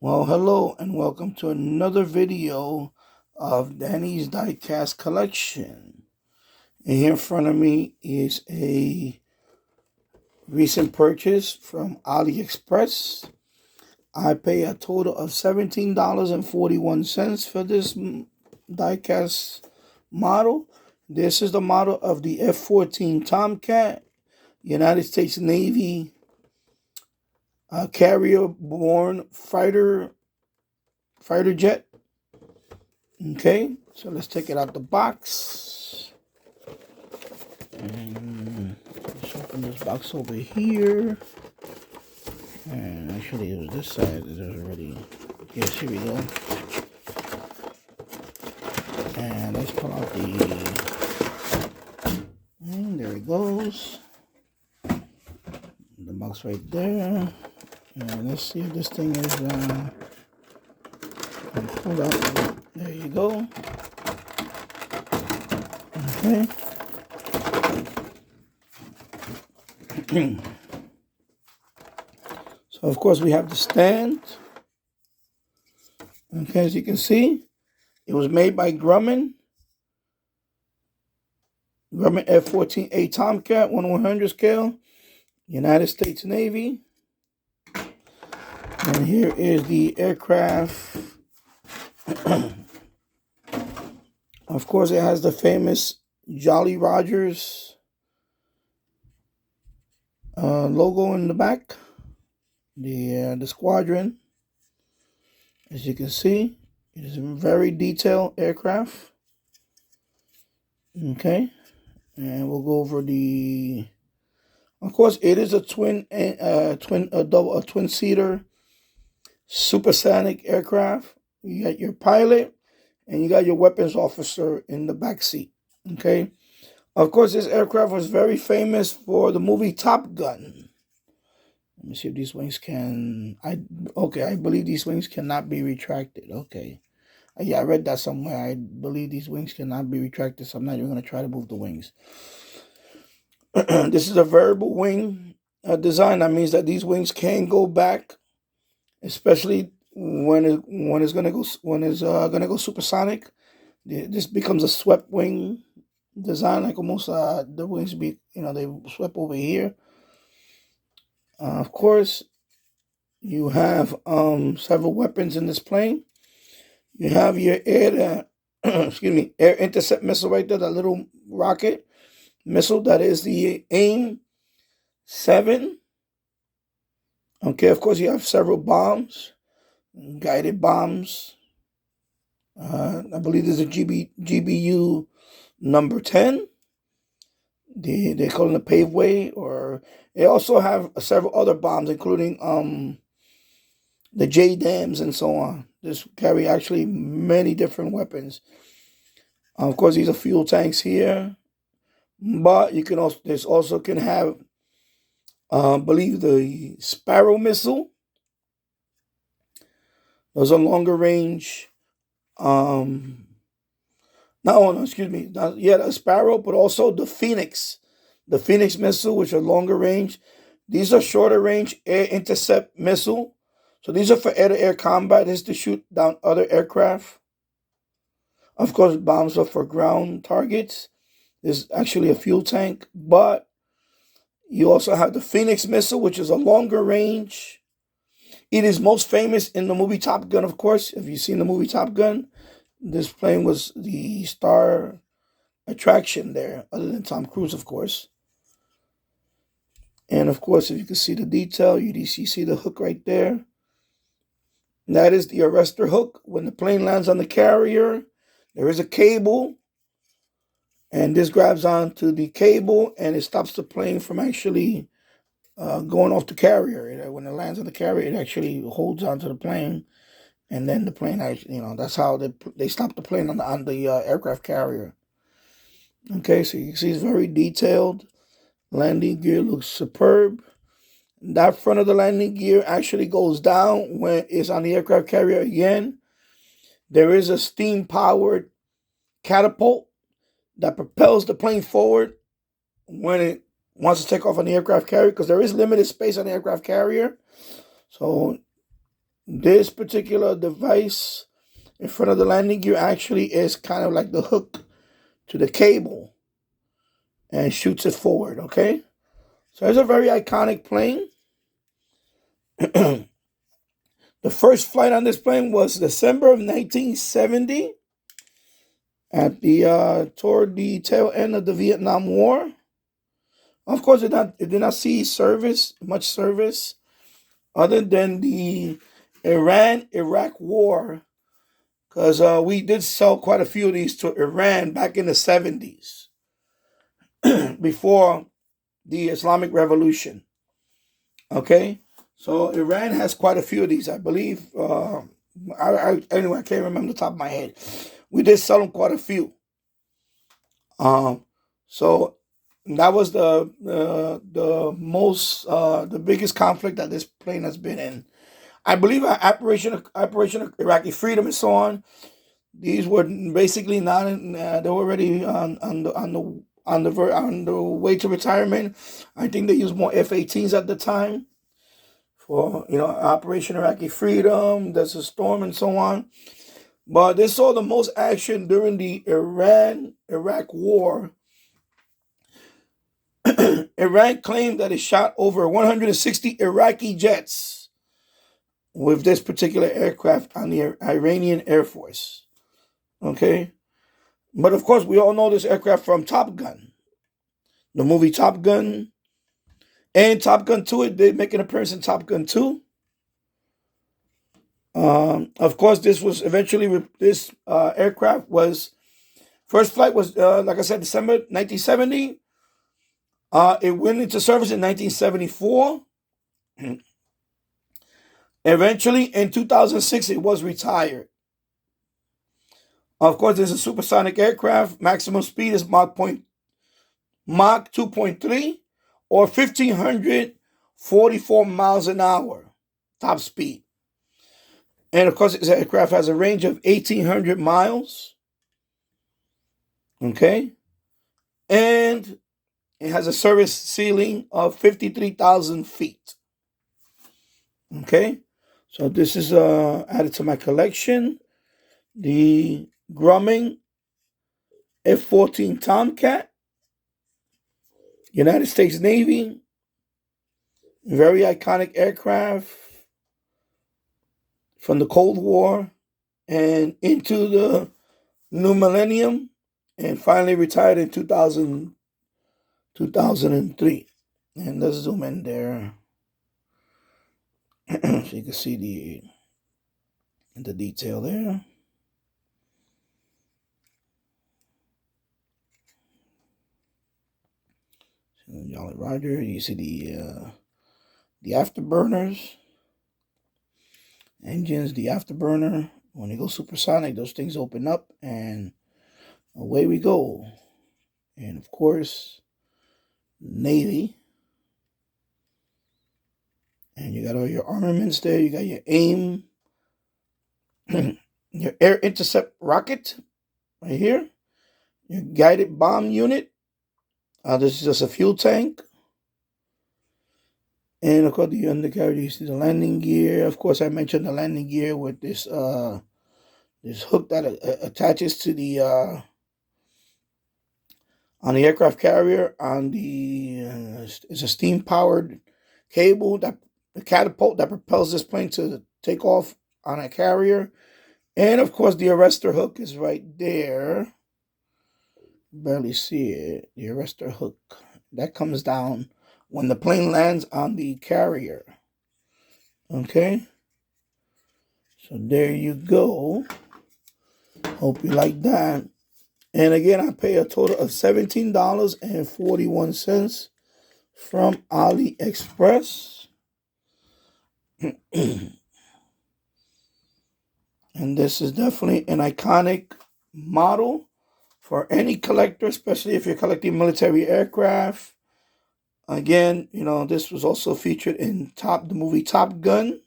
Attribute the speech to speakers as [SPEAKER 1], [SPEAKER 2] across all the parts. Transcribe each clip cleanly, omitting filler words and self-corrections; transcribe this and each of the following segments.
[SPEAKER 1] Well, hello and welcome to another video of Danny's Diecast collection. And here in front of me is a recent purchase from Aliexpress. I pay a total of $17.41 for this diecast model. This is the model of the F-14 Tomcat, United States Navy carrier-borne fighter jet. Okay, so let's take it out the box. And let's open this box over here. And actually, it was this side. There's already. Yes, here we go. And let's pull out the. And there it goes. The box right there. And let's see if this thing is. Pulled out. There you go. Okay. So of course we have the stand. Okay, as you can see, it was made by Grumman. Grumman F-14A Tomcat 1/100 scale, United States Navy. And here is the aircraft. Of course, it has the famous Jolly Rogers logo in the back. The squadron. As you can see, it is a very detailed aircraft. Okay, and we'll go over the. Of course, it is a twin-seater supersonic aircraft. You got your pilot, and you got your weapons officer in the back seat. Okay, of course, this aircraft was very famous for the movie Top Gun. Let me see if these wings can. I believe these wings cannot be retracted. Okay. Yeah, I read that somewhere. I believe these wings cannot be retracted, so I'm not even going to try to move the wings. This is a variable wing design. That means that these wings can go back, especially when it's gonna go supersonic. This becomes a swept wing design, like almost the wings they swept over here. Of course, you have several weapons in this plane. You have your air intercept missile right there, that little rocket missile. That is the AIM-7. Okay, of course, you have several bombs, guided bombs. I believe there's a GBU number 10. They call it the paveway, or they also have several other bombs, including the J dams and so on. This carry actually many different weapons. Of course, these are fuel tanks here, but you can also can have, believe the Sparrow missile. Those are longer range. The Sparrow, but also the Phoenix missile, which are longer range. These are shorter range air intercept missile. So these are for air-to-air combat. This is to shoot down other aircraft. Of course, bombs are for ground targets. This is actually a fuel tank, but you also have the Phoenix missile, which is a longer range. It is most famous in the movie Top Gun, of course. If you've seen the movie Top Gun, this plane was the star attraction there, other than Tom Cruise, of course. And of course, if you can see the detail, you see the hook right there. That is the arrestor hook. When the plane lands on the carrier, there is a cable, and this grabs onto the cable, and it stops the plane from actually going off the carrier. When it lands on the carrier, it actually holds onto the plane, and then the plane actually, that's how they stop the plane on the aircraft carrier. Okay, so you can see it's very detailed. Landing gear looks superb. That front of the landing gear actually goes down when it's on the aircraft carrier again. There is a steam-powered catapult that propels the plane forward when it wants to take off on the aircraft carrier, because there is limited space on the aircraft carrier. So This particular device in front of the landing gear actually is kind of like the hook to the cable and shoots it forward, okay? So it's a very iconic plane. The first flight on this plane was December of 1970 at the toward the tail end of the Vietnam War. Of course, it did not see much service, other than the Iran-Iraq War, because we did sell quite a few of these to Iran back in the 70s, before the Islamic Revolution. Okay, so Iran has quite a few of these, I believe. Anyway, I can't remember the top of my head. We did sell them quite a few. So that was the biggest conflict that this plane has been in. I believe Operation Iraqi Freedom and so on. These were basically not in. They were already on the way to retirement. I think they used more F-18s at the time for Operation Iraqi Freedom, Desert Storm, and so on. But they saw the most action during the Iran-Iraq War. Iran claimed that it shot over 160 Iraqi jets with this particular aircraft on the Iranian Air Force. Okay? But of course, we all know this aircraft from Top Gun. The movie Top Gun. And Top Gun 2, it did make an appearance in Top Gun 2. Of course, this was eventually, this aircraft was, first flight was, like I said, December 1970. It went into service in 1974. Eventually, in 2006, it was retired. Of course, this is a supersonic aircraft. Maximum speed is Mach 2.3 or 1,544 miles an hour, top speed. And of course, this aircraft has a range of 1,800 miles. Okay. And it has a service ceiling of 53,000 feet. Okay. So this is added to my collection. The Grumman F-14 Tomcat, United States Navy. Very iconic aircraft from the Cold War and into the new millennium, and finally retired in 2003. And let's zoom in there so you can see the detail there. Jolly Roger, you see the afterburners, engines, the afterburner. When you go supersonic, those things open up and away we go. And of course, Navy. And you got all your armaments there. You got your AIM, your air intercept rocket right here, your guided bomb unit. This is just a fuel tank. And of course, the undercarriage, you see the landing gear. Of course, I mentioned the landing gear with this this hook that attaches to the on the aircraft carrier. On the it's a steam powered cable, that the catapult that propels this plane to take off on a carrier. And of course, the arrestor hook is right there. Barely see it. The arrestor hook that comes down when the plane lands on the carrier. Okay. So there you go. Hope you like that. And again, I pay a total of $17.41 from Aliexpress. And this is definitely an iconic model for any collector, especially if you're collecting military aircraft. Again, this was also featured in the movie Top Gun.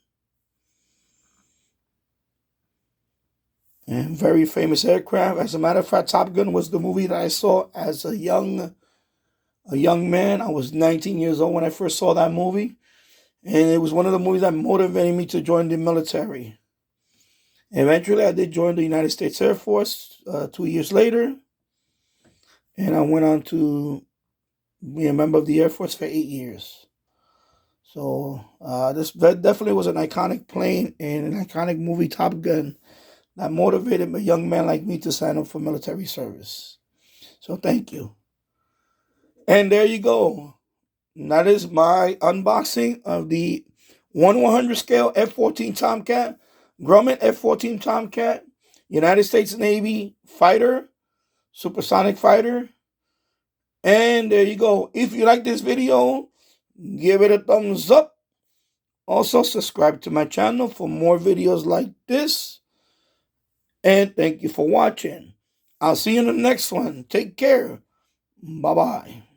[SPEAKER 1] And very famous aircraft. As a matter of fact, Top Gun was the movie that I saw as a young man. I was 19 years old when I first saw that movie. And it was one of the movies that motivated me to join the military. Eventually, I did join the United States Air Force 2 years later. And I went on to be a member of the Air Force for 8 years. So this definitely was an iconic plane and an iconic movie, Top Gun, that motivated a young man like me to sign up for military service. So thank you. And there you go. That is my unboxing of the 1/100 scale F-14 Tomcat, Grumman F-14 Tomcat, United States Navy fighter, supersonic fighter. And there you go. If you like this video, give it a thumbs up. Also, subscribe to my channel for more videos like this. And thank you for watching. I'll see you in the next one. Take care. Bye-bye.